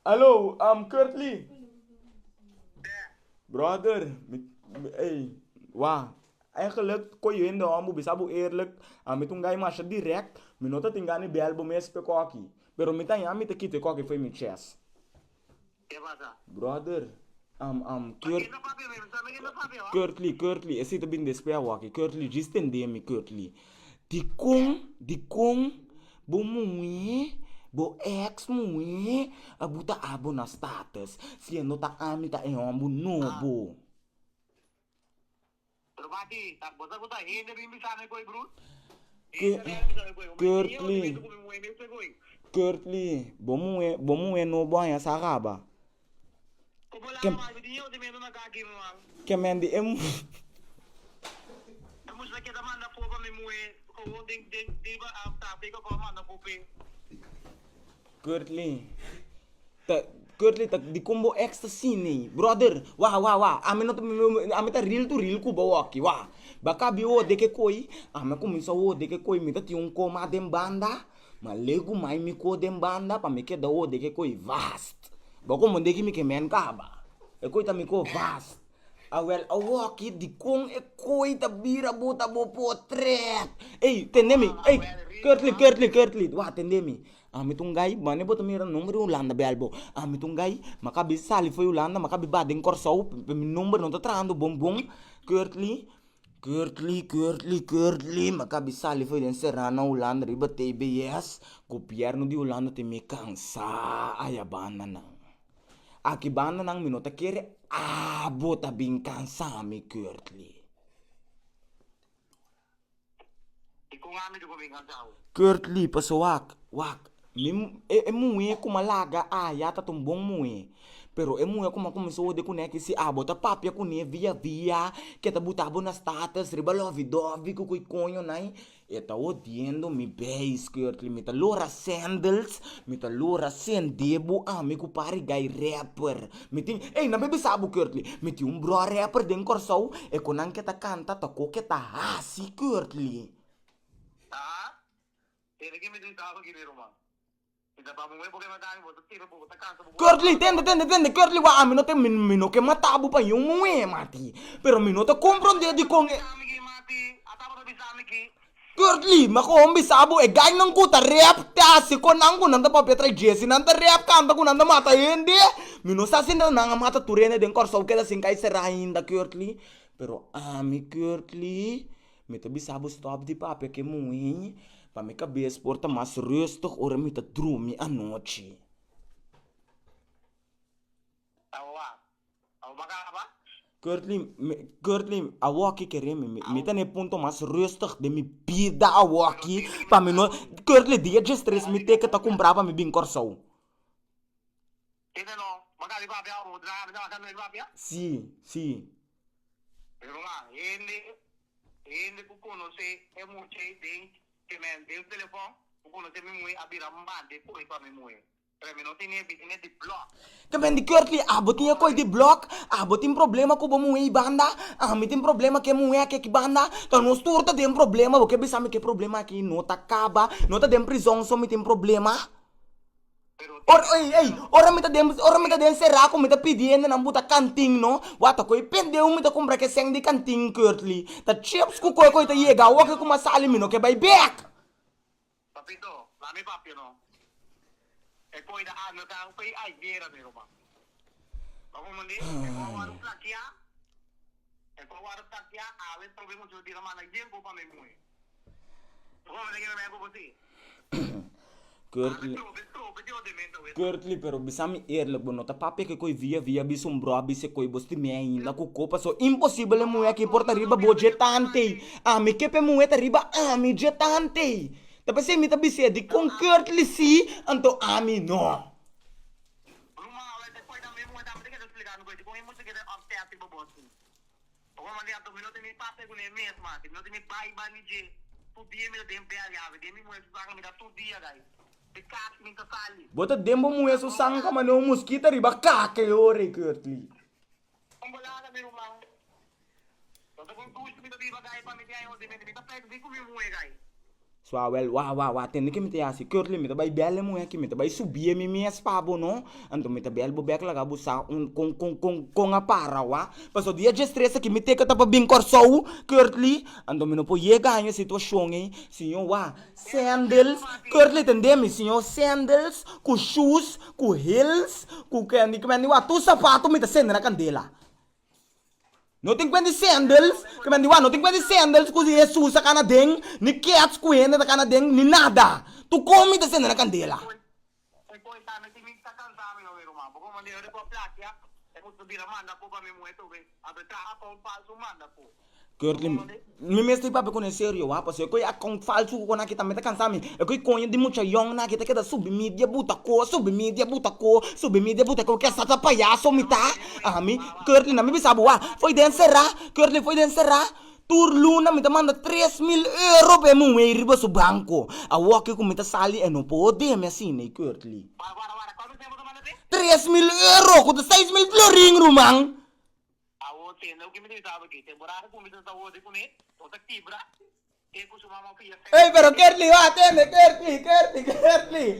Hallo, Kurtly. Brother, hey, wah. Eigenlijk kon je in de ambu bisabu eerlijk, met un gai masha direct, minota tingani be album espe koki. Pero mita yami te kite koki foi mi chess. ¿Qué pasa? Brother, Aquí no papi, me está metiendo papi, ¿va? Kurtly, esse te bin despe waki, Kurtly, just entende Kurtly. ¿Qué? Bo mue, bo ex mue, abuta abo na status, si no ta ami ta e ambu Ah, nobo. pero papi, ¿vos te gente bien sabe coi, bro? Ke- Gente bien sabe coi, mas quem eu te Kurtly, meto com meu movimento coi? Kurtly, bo mue no banha saraba. Como lá, Kem, mas eu te meto na caqui, mano. kemendi em, Eu mostrei que da manda fogo me moe, com tem a tá, fica com manda fogo. Kurtly. Kurtly tak di combo ecstasy nih, brother. Wah. Ami ta real to real ku bawaki. Wah. Baka bi o de ke koi, ami ku misa o de ke koi mi ta ti un ko ma dem banda. Ma legu mai mi ko dem banda pa mi ke da o de ke koi vast. Bako mo de ki mi ke men ka ba. E koi ta mi ko vast. Awel awaki di kong e koi ta bira buta bo potret. Ei, tendemi. Ah, Ei, well, real, man. Kurtly. Wah, tendemi. Mitungay mane bota mira numero Holanda belbo mitungay makabi sali foi Holanda makabi bading korsau numero não tá trando bom Kurtly makabi sali foi den serrana Holanda riba TBS governo di Holanda te me cansa aya bana nang aki bana nang minota kere bota bin cansa mi Kurtly E com a amigo comigo, então. Kurtly paso wak e mue kuma laga ya ta tumbong mue pero e mue kuma começou de kune que se bota papia kune via que ta botava na status riba lovi dovi ku konyo nai e ta odiando mi base Kurtly mi ta lora sandals mi ta lora sendebo mi ku pari gai rapper mi ting na bebe sabu Kurtly mi ti un bro rapper den corsau e konan que ta canta ta ko que ta hasi Kurtly Ah? Ele que me disse aqui, meu irmão. Então, para moer, porque me dá, vou tirar, vou tá cansa, vou Curly, botar. tende, Curly, wa amino te mino que matabu pa yung mue mati. Pero mino te comprende con Curly, mako hombi sabu e gay nang kuta rap ta si ko nang ko nanda pa petra jesi nanda rap kanta ko nanda mata hindi. Mino sa sin nang mata turene den korso keda sin kay serahin da Curly. Pero ami Curly, mi te bisabu stop di pape que mui. Pa mi cabeça porta mais rustig ora mi te drumi a noite. Curtly, a walkie querer me tá ne ponto mais rustig de mi vida a walkie pa me no Curtly dia de stress me te que tá comprar pa me bem corsau. Sim. Ele que conhece é muito bem que me deu o telefone, o conhece me muito abrir a mão de coisa para me muito. Para mim não tem nem de bloco. Kemen di Curtly, botinha coi de block, botin problema com bomu e banda, me tem problema que mu é que banda, então nós turta tem problema, porque bisa me que problema aqui, nota acaba, nota dem prisão, só me tem problema. Ora mita den será com mita pedindo na buta canting no. Wata koi pendeu mita compra que seng di canting Curtly. Ta chips ku koi ta yega wa ke kuma sali mino ke bay back. Papito, la mi papi no. E poi da anno ta poi ai vera mi roba. Ma come dire, e poi guardo placchia. E poi guardo placchia, ave problema ci dire ma na tempo pa me muy. Come dire me così. Curtly, pero bisami eerlijk bono ta papi ke koi via bisum bro bise koi bosti me ainda ku copa so impossibile mu é que porta riba bojetante. Mi kepe mu é riba mi jetante. Tapi se mi ta bise di con Curtly si anto ami no. Bota dembo mu é so sangka mano mosquita riba kake ore Curtly. So well, wa, tem que me ter assim, que me tá vai bela mulher que me tá vai subir me minhas pabo, não? Então me tá bela bobek lá gabusa com a para, wa. Passo dia de estresse que me tem que tá para bem corsou, curtly, então me não pode chegar em situação aí, senhor, wa, sandals, curtly tendem senhor, sandals, com shoes, com heels, com que me wa, tu sapato me tá sendo na candela. Não tem quantos sandals, que me diga, não tem quantos sandals, que Jesus a canadeng, ni cats que ainda da canadeng, ni nada. Tu come da cena na candela. Poi sta mi ti sta cansando no vero ma, come mandi ore po platia, e molto dire manda po pa mi mueto ve, abre a po falso manda po. Curtly, me mesmo papo com sério, wa, parce que a com falso com na kita me tá cansando, é que conhe de muita young na kita que da submídia buta ko, que essa tá palhaço me tá. Ah, mi, Curtly na me bisa boa, foi dançará, Curtly foi dançará. Tur luna me tá manda 3.000 euro para mim riba su banco. A walk que me tá sali e não pode me assim, né, Curtly. Guarda, quando tempo tu manda te? 3.000 euro, com 6.000 florin, rumang. Awo te, não que me diz sabe que temporada com me diz awo de com né, o tá quebra. E com sua mamãe filha. Hey, pero Curtly, va, atende, Curtly.